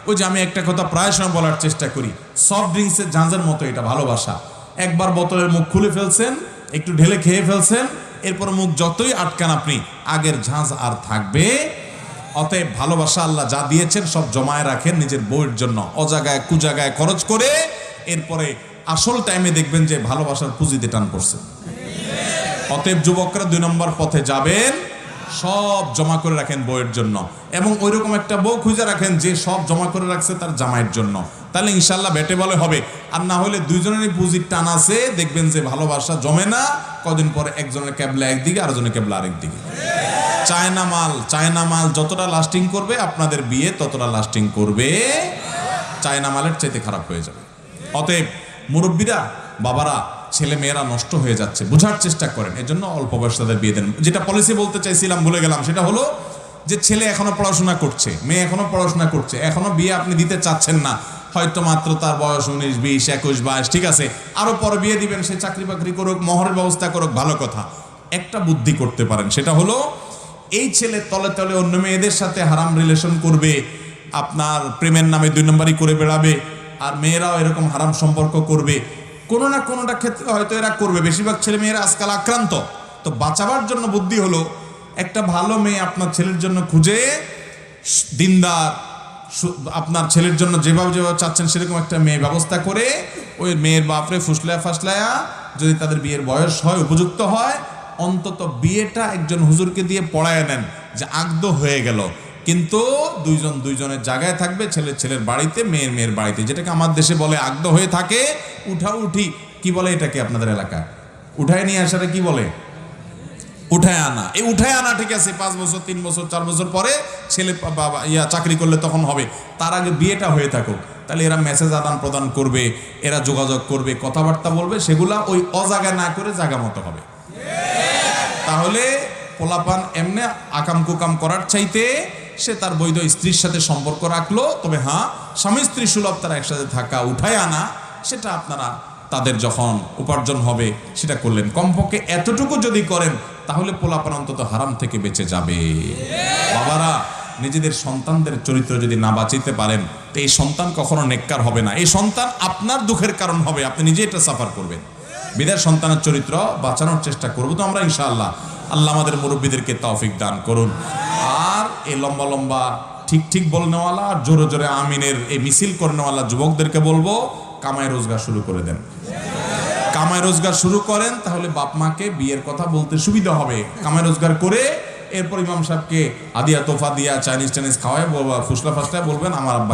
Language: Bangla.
ওই যে আমি একটা কথা প্রায় সময় বলার চেষ্টা করি, সফট ড্রিঙ্কসের ঝাঁঝের মতো এটা ভালোবাসা। একবার বোতলের মুখ খুলে ফেলছেন, একটু ঢেলে খেয়ে ফেলছেন, এরপর মুখ যতই আটকান আপনি, আগের ঝাঁঝ আর থাকবে। অতএব ভালোবাসা আল্লাহ যা দিয়েছেন সব জমায় রাখেন নিজের বউয়ের জন্য, অজাগায় কুজাগায় খরচ করে। এরপরে আসল টাইমে দেখবেন যে ভালোবাসার পুঁজিতে টান পড়ছে। অতএব যুবকরা 2 নম্বর পথে যাবেন, সব জমা করে রাখেন বউয়ের জন্য, এবং ওইরকম একটা বউ খুঁজে রাখেন যে সব জমা করে রাখছে তার জামাইয়ের জন্য। তাহলে ইনশাল্লাহ বেটে বলে হবে। আর না হলে দুইজনেরই পুঁজির টান আছে, দেখবেন যে ভালোবাসা জমে না, কদিন পরে একজনের ক্যাবলা একদিকে আরেকজনের ক্যাবলা আরেকদিকে। চায়না মাল যতটা লাস্টিং করবে আপনাদের বিয়ে ততটা লাস্টিং করবে, চায়না মালের চাইতে খারাপ হয়ে যাবে। অতএব মুরব্বীরা, বাবারা, ছেলে মেয়েরা নষ্ট হয়ে যাচ্ছে, বোঝার চেষ্টা করেন, এজন্য অল্প বয়সে তাদের বিয়ে দেন। যেটা পলিসি বলতে চাইছিলাম ভুলে গেলাম, সেটা হলো যে ছেলে এখনো পড়াশোনা করছে, মেয়ে এখনো পড়াশোনা করছে, এখনো বিয়ে আপনি দিতে চাচ্ছেন না, হয়তো মাত্র তার বয়স 19, 20, 21, 22, ঠিক আছে, আরো পরে বিয়ে দিবেন, সে চাকরি বাকরি করুক, মহরের ব্যবস্থা করুক, ভালো কথা। একটা বুদ্ধি করতে পারেন, সেটা হলো এই ছেলে তলে তলে অন্য মেয়েদের সাথে হারাম রিলেশন করবে, আপনার প্রেমের নামে 2 নম্বরই করে বেড়াবে, আর মেয়েরাও এরকম হারাম সম্পর্ক করবে। কোনো না কোনোটা ক্ষেত্রে হয়তো এরা করবে, বেশিরভাগ ছেলে মেয়েরা আজকাল আক্রান্ত। তো বাঁচাবার জন্য বুদ্ধি হলো, একটা ভালো মেয়ে আপনার ছেলের জন্য খুঁজে, দিনদার, আপনার ছেলের জন্য যেভাবে চাচ্ছেন সেরকম একটা মেয়ে ব্যবস্থা করে, ওই মেয়ের বাপরে ফুসলায়া যদি তাদের বিয়ের বয়স হয়, উপযুক্ত হয়, অন্তত বিয়েটা একজন হুজুরকে দিয়ে পড়ায় নেন যে আগদ হয়ে গেল, কিন্তু দুইজন দুইজনের জায়গায় থাকবে, ছেলের বাড়িতে, মেয়ের বাড়িতে, যেটাকে আমার দেশে বলে আগদ হয়ে থাকে। উঠি কি বলে এটাকে আপনাদের এলাকায়? উঠায় নিয়ে আসারে কি বলে? উঠায় আনা। এই উঠায় আনা, ঠিক আছে, 5 বছর 3 বছর 4 বছর পরে ছেলে চাকরি করলে তখন হবে, তার আগে বিয়েটা হয়ে থাকুক। তাহলে এরা মেসেজ আদান প্রদান করবে, এরা যোগাযোগ করবে, কথাবার্তা বলবে, সেগুলা ওই অজাগা না করে জায়গা মতো হবে। তাহলে পোলাপান এমনি আকাম কুকাম করার চাইতে সে তার বৈধ স্ত্রীর সাথে সম্পর্ক রাখলো। তবে হ্যাঁ, স্বামী স্ত্রী সুলভ তারা একসাথে থাকা, উঠায় আনা, সেটা আপনারা তাদের যখন উপার্জন হবে সেটা করলেন। কমপক্ষে এতটুকু যদি করেন তাহলে পোলাপান অন্তত হারাম থেকে বেঁচে যাবে। বাবারা, নিজেদের সন্তানদের চরিত্র যদি না বাঁচাইতে পারেন তো এই সন্তান কখনো নেককার হবে না, এই সন্তান আপনার দুঃখের কারণ হবে, আপনি নিজে এটা সাফার করবেন। বিদায় সন্তানের চরিত্র বাঁচানোর চেষ্টা করবো তো আমরা ইনশাআল্লাহ। আল্লাহ আমাদের মুরব্বীদেরকে তৌফিক দান করুন। আর এই লম্বা লম্বা ঠিক বলনেওয়ালা আর জোরে জোরে আমিনের এই মিছিল করনেওয়ালা যুবকদেরকে বলবো, কামাই রোজগার শুরু করে দেন। কামাই রোজগার শুরু করেন, তাহলে বাপ মাকে বিয়ের কথা বলতে সুবিধা হবে। কামাই রোজগার করে এরপর ইমাম সাহেবকে আদিয়া তোফা দিয়া চাইনিজ খাওয়ায় ফুসলা ফাসলায় বলবেন আমার আব্বা